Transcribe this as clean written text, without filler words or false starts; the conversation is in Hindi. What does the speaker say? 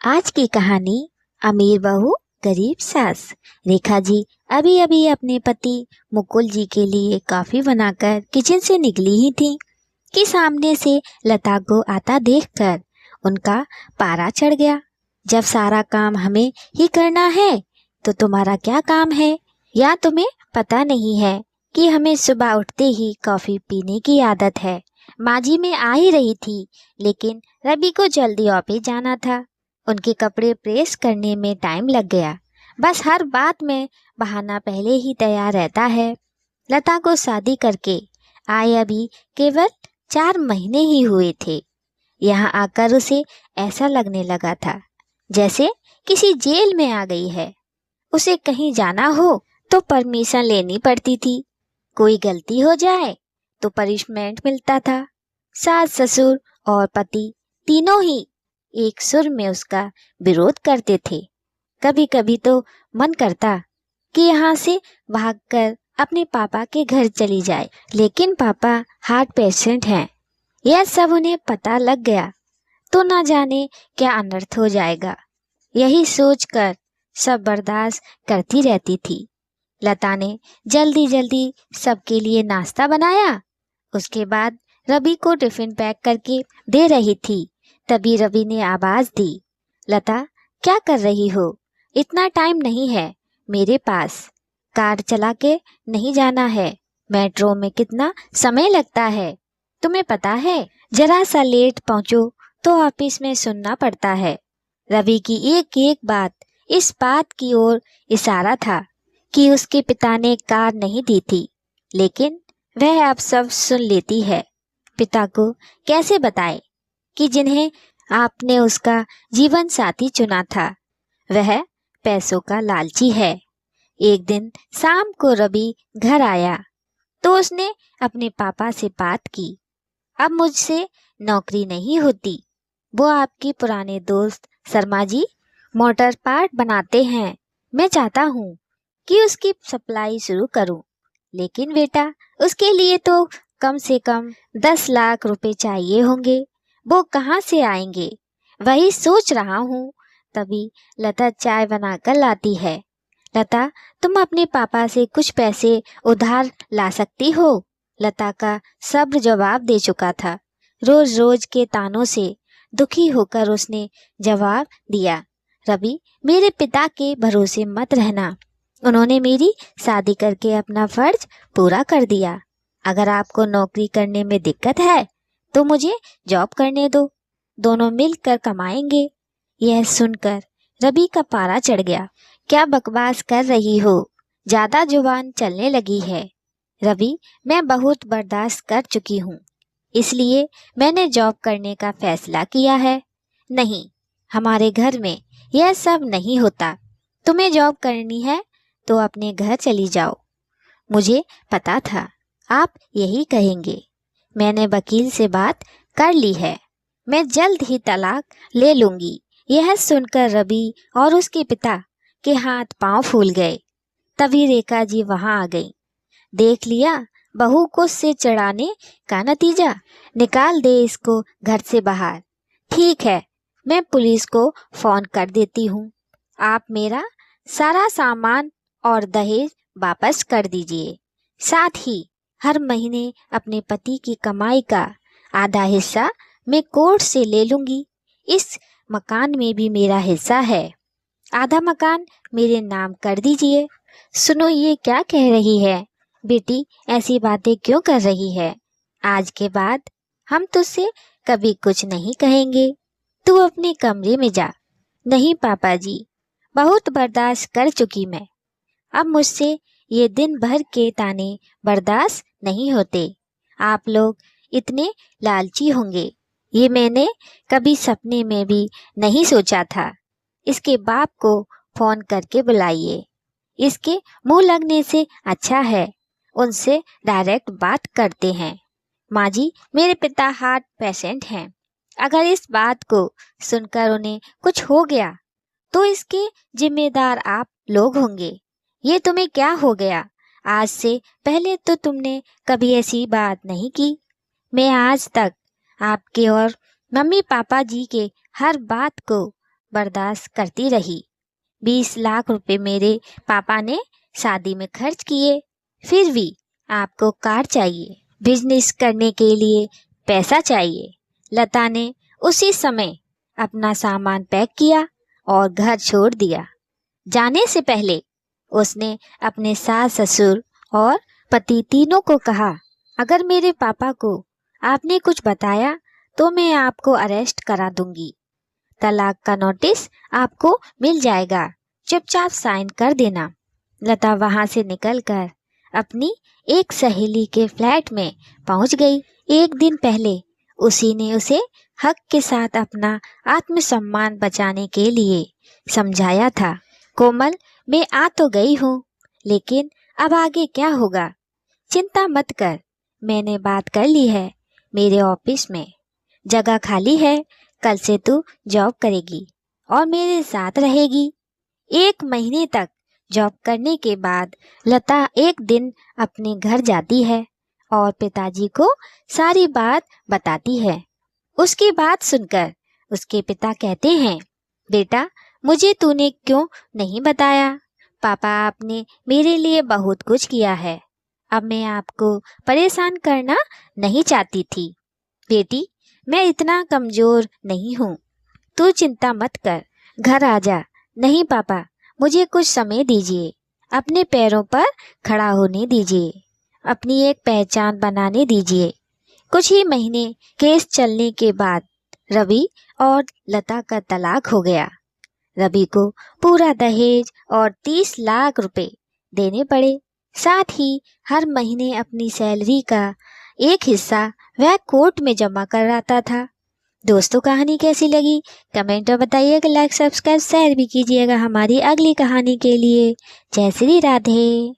आज की कहानी अमीर बहू गरीब सास। रेखा जी अभी अभी अपने पति मुकुल जी के लिए कॉफी बनाकर किचन से निकली ही थी कि सामने से लता को आता देखकर उनका पारा चढ़ गया। जब सारा काम हमें ही करना है तो तुम्हारा क्या काम है? या तुम्हें पता नहीं है कि हमें सुबह उठते ही कॉफी पीने की आदत है। माँ जी मैं आ ही रही थी, लेकिन रवि को जल्दी ऑफिस जाना था। उनके कपड़े प्रेस करने में टाइम लग गया। बस हर बात में बहाना पहले ही तैयार रहता है। लता को शादी करके आए अभी केवल 4 महीने ही हुए थे। यहाँ आकर उसे ऐसा लगने लगा था जैसे किसी जेल में आ गई है। उसे कहीं जाना हो तो परमिशन लेनी पड़ती थी। कोई गलती हो जाए तो पनिशमेंट मिलता था। सास ससुर और पति तीनों ही एक सुर में उसका विरोध करते थे। कभी कभी तो मन करता कि यहाँ से भागकर अपने पापा के घर चली जाए, लेकिन पापा हार्ट पेशेंट हैं। यह सब उन्हें पता लग गया तो ना जाने क्या अनर्थ हो जाएगा। यही सोचकर सब बर्दाश्त करती रहती थी। लता ने जल्दी जल्दी सबके लिए नाश्ता बनाया। उसके बाद रवि को टिफिन पैक करके दे रही थी, तभी रवि ने आवाज दी, लता क्या कर रही हो? इतना टाइम नहीं है मेरे पास। कार चला के नहीं जाना है। मेट्रो में कितना समय लगता है तुम्हें पता है? जरा सा लेट पहुंचो तो ऑफिस में सुनना पड़ता है। रवि की एक एक बात इस बात की ओर इशारा था कि उसके पिता ने कार नहीं दी थी, लेकिन वह अब सब सुन लेती है। पिता को कैसे बताए कि जिन्हें आपने उसका जीवन साथी चुना था वह पैसों का लालची है। एक दिन शाम को रवि घर आया तो उसने अपने पापा से बात की। अब मुझसे नौकरी नहीं होती। वो आपके पुराने दोस्त शर्मा जी मोटर पार्ट बनाते हैं। मैं चाहता हूँ कि उसकी सप्लाई शुरू करूँ, लेकिन बेटा उसके लिए तो कम से कम 10 लाख रुपए चाहिए होंगे। वो कहाँ से आएंगे? वही सोच रहा हूँ। तभी लता चाय बनाकर लाती है। लता तुम अपने पापा से कुछ पैसे उधार ला सकती हो? लता का सब्र जवाब दे चुका था। रोज रोज के तानों से दुखी होकर उसने जवाब दिया, रवि मेरे पिता के भरोसे मत रहना। उन्होंने मेरी शादी करके अपना फर्ज पूरा कर दिया। अगर आपको नौकरी करने में दिक्कत है तो मुझे जॉब करने दो, दोनों मिलकर कमाएंगे। यह सुनकर रवि का पारा चढ़ गया। क्या बकवास कर रही हो? ज्यादा जुबान चलने लगी है। रवि मैं बहुत बर्दाश्त कर चुकी हूँ, इसलिए मैंने जॉब करने का फैसला किया है। नहीं, हमारे घर में यह सब नहीं होता। तुम्हें जॉब करनी है तो अपने घर चली जाओ। मुझे पता था आप यही कहेंगे। मैंने वकील से बात कर ली है। मैं जल्द ही तलाक ले लूंगी। यह सुनकर रवि और उसके पिता के हाथ पांव फूल गए। तभी रेखा जी वहां आ गई। देख लिया बहू को सिर चढ़ाने का नतीजा। निकाल दे इसको घर से बाहर। ठीक है, मैं पुलिस को फोन कर देती हूँ। आप मेरा सारा सामान और दहेज वापस कर दीजिए। साथ ही हर महीने अपने पति की कमाई का आधा हिस्सा मैं कोर्ट से ले लूंगी। इस मकान में भी मेरा हिस्सा है। आधा मकान मेरे नाम कर दीजिए। सुनो ये क्या कह रही है? बेटी ऐसी बातें क्यों कर रही है? आज के बाद हम तुझसे कभी कुछ नहीं कहेंगे। तू अपने कमरे में जा। नहीं पापा जी, बहुत बर्दाश्त कर चुकी मैं। अब मुझसे ये दिन भर के ताने बर्दाश्त नहीं होते। आप लोग इतने लालची होंगे ये मैंने कभी सपने में भी नहीं सोचा था। इसके बाप को फोन करके बुलाइए। इसके मुंह लगने से अच्छा है उनसे डायरेक्ट बात करते हैं। माँ जी मेरे पिता हार्ट पेशेंट हैं। अगर इस बात को सुनकर उन्हें कुछ हो गया तो इसके जिम्मेदार आप लोग होंगे। ये तुम्हें क्या हो गया? आज से पहले तो तुमने कभी ऐसी बात नहीं की। मैं आज तक आपके और मम्मी पापा जी के हर बात को बर्दाश्त करती रही। 20 लाख रुपए मेरे पापा ने शादी में खर्च किए, फिर भी आपको कार चाहिए, बिजनेस करने के लिए पैसा चाहिए। लता ने उसी समय अपना सामान पैक किया और घर छोड़ दिया। जाने से पहले उसने अपने सास ससुर और पति तीनों को कहा, अगर मेरे पापा को आपने कुछ बताया तो मैं आपको अरेस्ट करा दूंगी। तलाक का नोटिस आपको मिल जाएगा, चुपचाप साइन कर देना। लता वहां से निकलकर अपनी एक सहेली के फ्लैट में पहुंच गई। एक दिन पहले उसी ने उसे हक के साथ अपना आत्मसम्मान बचाने के लिए समझाया था। कोमल, मैं आ तो गई हूँ, लेकिन अब आगे क्या होगा? चिंता मत कर, मैंने बात कर ली है। मेरे ऑफिस में जगह खाली है। कल से तू जॉब करेगी और मेरे साथ रहेगी। 1 महीने तक जॉब करने के बाद लता एक दिन अपने घर जाती है और पिताजी को सारी बात बताती है। उसकी बात सुनकर उसके पिता कहते हैं, बेटा, मुझे तूने क्यों नहीं बताया? पापा, आपने मेरे लिए बहुत कुछ किया है। अब मैं आपको परेशान करना नहीं चाहती थी। बेटी, मैं इतना कमजोर नहीं हूँ, तू चिंता मत कर, घर आ जा। नहीं पापा, मुझे कुछ समय दीजिए, अपने पैरों पर खड़ा होने दीजिए, अपनी एक पहचान बनाने दीजिए। कुछ ही महीने केस चलने के बाद रवि और लता का तलाक हो गया। रवि को पूरा दहेज और 30 लाख रुपए देने पड़े। साथ ही हर महीने अपनी सैलरी का एक हिस्सा वह कोर्ट में जमा कराता था। दोस्तों, कहानी कैसी लगी कमेंट में बताइएगा। लाइक सब्सक्राइब शेयर भी कीजिएगा हमारी अगली कहानी के लिए। जय श्री राधे।